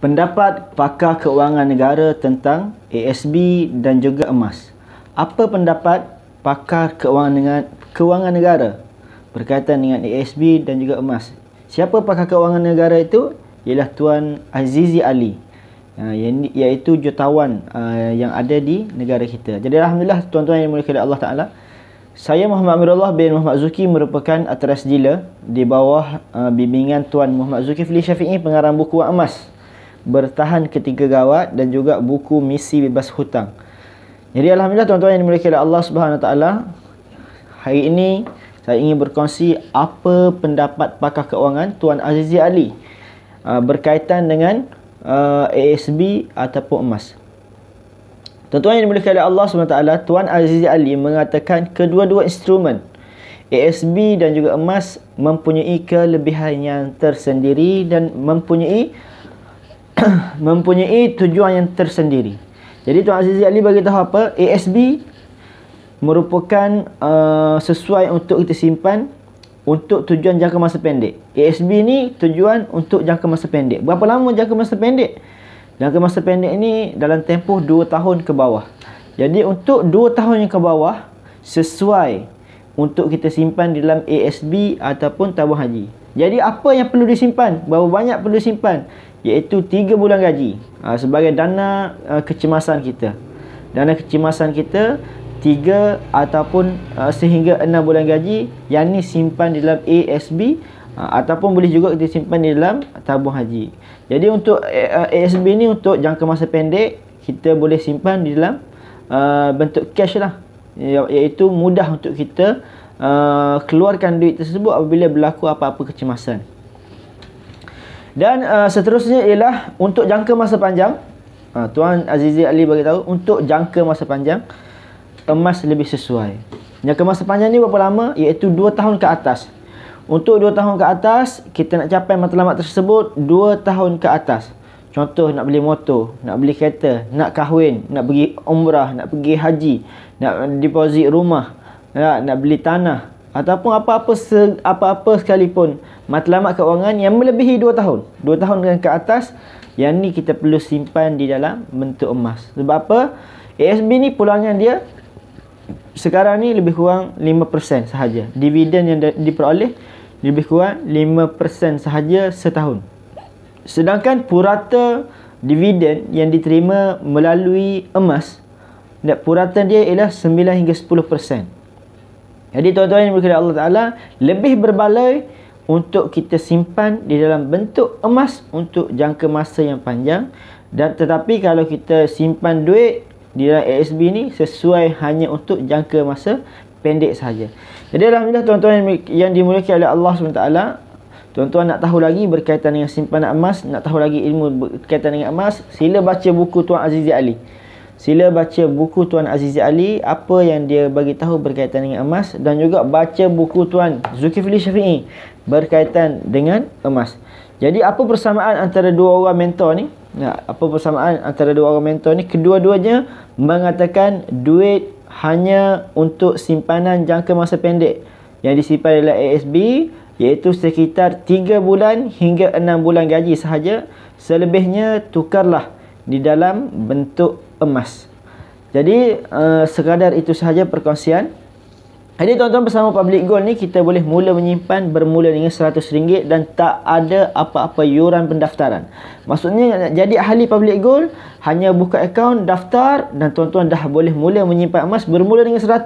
Pendapat pakar keuangan negara tentang ASB dan juga emas. Apa pendapat pakar keuangan negara berkaitan dengan ASB dan juga emas? Siapa pakar keuangan negara itu? Ialah Tuan Azizi Ali, iaitu jutawan yang ada di negara kita. Jadi alhamdulillah tuan-tuan yang dimuliakan oleh Allah Taala, saya Muhammad Amirullah bin Muhammad Zuki merupakan ateras dila di bawah bimbingan Tuan Muhammad Zulkifli Syafi'i, pengarang buku Wang Emas, Bertahan Ketika Gawat, dan juga buku Misi Bebas Hutang. Jadi alhamdulillah tuan-tuan yang dimuliakan oleh Allah Subhanahu Wa Taala, hari ini saya ingin berkongsi apa pendapat pakar keuangan Tuan Azizi Ali berkaitan dengan ASB ataupun emas. Tuan-tuan yang dimuliakan oleh Allah SWT, Tuan Azizi Ali mengatakan kedua-dua instrumen ASB dan juga emas mempunyai kelebihan yang tersendiri dan mempunyai tujuan yang tersendiri. Jadi Tuan Azizi Ali bagi tahu apa? ASB merupakan sesuai untuk kita simpan untuk tujuan jangka masa pendek. ASB ni tujuan untuk jangka masa pendek. Berapa lama jangka masa pendek? Jangka masa pendek ni dalam tempoh 2 tahun ke bawah. Jadi untuk 2 tahun yang ke bawah sesuai untuk kita simpan di dalam ASB ataupun tabung haji. Jadi apa yang perlu disimpan? Berapa banyak perlu disimpan? Iaitu 3 bulan gaji sebagai dana kecemasan kita. Dana kecemasan kita 3 ataupun sehingga 6 bulan gaji, yang ni simpan di dalam ASB ataupun boleh juga kita simpan di dalam tabung haji. Jadi untuk ASB ni untuk jangka masa pendek, kita boleh simpan di dalam bentuk cash lah, iaitu mudah untuk kita keluarkan duit tersebut apabila berlaku apa-apa kecemasan. Dan seterusnya ialah untuk jangka masa panjang. Tuan Azizi Ali bagi tahu untuk jangka masa panjang emas lebih sesuai. Jangka masa panjang ni berapa lama? Iaitu 2 tahun ke atas. Untuk 2 tahun ke atas, kita nak capai matlamat tersebut 2 tahun ke atas. Contoh nak beli motor, nak beli kereta, nak kahwin, nak pergi umrah, nak pergi haji, nak deposit rumah, nak beli tanah, ataupun apa-apa sekalipun matlamat keuangan yang melebihi 2 tahun. 2 tahun ke atas, yang ni kita perlu simpan di dalam bentuk emas. Sebab apa? ASB ni pulangan dia sekarang ni lebih kurang 5% sahaja. Dividen yang diperoleh lebih kurang 5% sahaja setahun. Sedangkan purata dividen yang diterima melalui emas, purata dia ialah 9 hingga 10%. Jadi tuan-tuan yang berkata Allah Ta'ala, lebih berbaloi untuk kita simpan di dalam bentuk emas untuk jangka masa yang panjang. Dan tetapi kalau kita simpan duit di dalam ASB ni sesuai hanya untuk jangka masa pendek sahaja. Jadi alhamdulillah tuan-tuan yang dimuliakan oleh Allah SWT, tuan-tuan nak tahu lagi berkaitan dengan simpanan emas, nak tahu lagi ilmu berkaitan dengan emas, sila baca buku Tuan Azizi Ali. Sila baca buku Tuan Azizi Ali, apa yang dia bagi tahu berkaitan dengan emas, dan juga baca buku Tuan Zulkifli Syafi'i berkaitan dengan emas. Jadi apa persamaan antara dua orang mentor ni? Apa persamaan antara dua orang mentor ni? Kedua-duanya mengatakan duit hanya untuk simpanan jangka masa pendek yang disimpan dalam ASB, iaitu sekitar 3 bulan hingga 6 bulan gaji sahaja. Selebihnya tukarlah di dalam bentuk emas. Jadi sekadar itu sahaja perkongsian. Jadi tuan-tuan, bersama Public Gold ni kita boleh mula menyimpan bermula dengan RM100 dan tak ada apa-apa yuran pendaftaran. Maksudnya jadi ahli Public Gold, hanya buka akaun, daftar, dan tuan-tuan dah boleh mula menyimpan emas bermula dengan 100.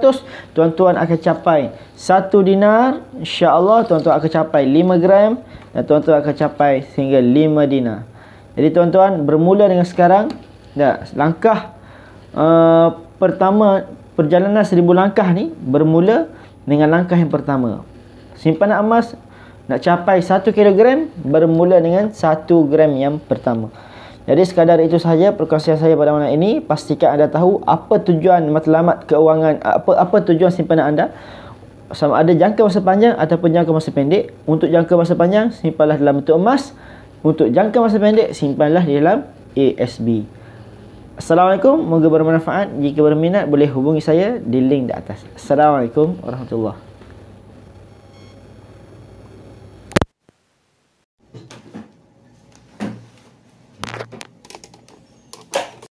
Tuan-tuan akan capai 1 dinar, insya-Allah tuan-tuan akan capai 5 gram, dan tuan-tuan akan capai sehingga 5 dinar. Jadi tuan-tuan bermula dengan sekarang. Langkah pertama perjalanan 1000 langkah ni bermula dengan langkah yang pertama. Simpanan emas nak capai 1 kilogram bermula dengan 1 gram yang pertama. Jadi sekadar itu sahaja perkongsian saya pada malam ini. Pastikan anda tahu apa tujuan matlamat keuangan, apa tujuan simpanan anda, sama ada jangka masa panjang ataupun jangka masa pendek. Untuk jangka masa panjang, simpanlah dalam bentuk emas. Untuk jangka masa pendek, simpanlah di dalam ASB. Assalamualaikum, moga bermanfaat. Jika berminat boleh hubungi saya di link di atas. Assalamualaikum warahmatullahi wabarakatuh.